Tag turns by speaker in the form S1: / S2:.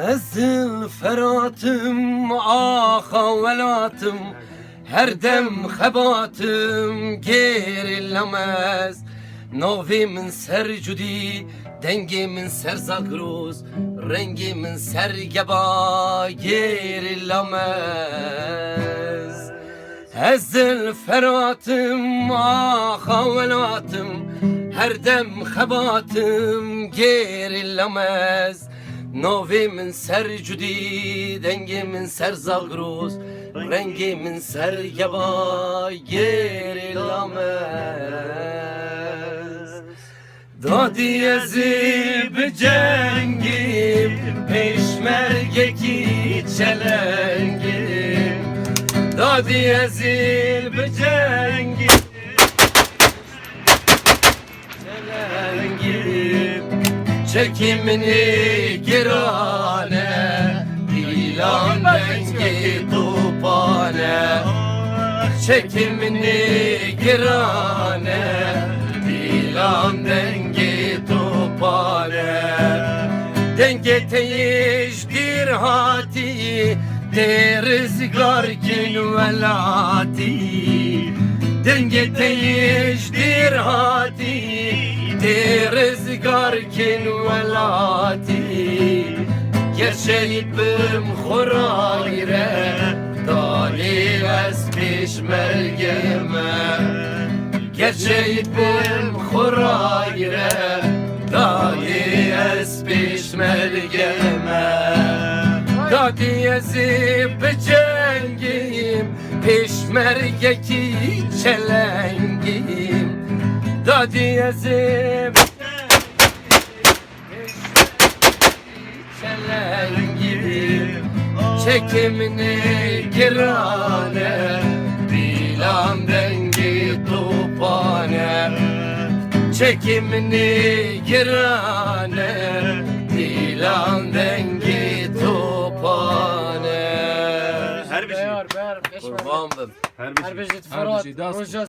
S1: Ezil feratım ah avvelatım, her dem xebatım gerilemez. Navimin ser cudi, dengimin ser zagroz, rengimin ser geba gerilemez. Ezil feratım ah avvelatım, her dem xebatım gerilemez. Navimin ser cudi, dengimin ser zagroz, rengimin ser geba gerilemez. Dadi ezib cengim, peşmergeki çelengim. Dadi ezib cengim, çelengim. Çekimini girane, ilan dengi tupane. Çekimini girane, ilan dengi tupane. Denge teyişdir hati, derizgar kin velati. Denge teyişdir hati, derizgar kin velati. Gerçeği bim khurayre, dali es peşmergeme. Gerçeği bim khurayre, dali es peşmergeme. Dadi ezib cengim, peşmergeki çelengim. Dadi ezib çelengim. Çekimini girane, dilan dengi tupane. Çekimini girane, dilan dengi tupane.
S2: Her bir şey.
S1: Kurban ben.
S2: Her bir şey.
S3: Her bir şey.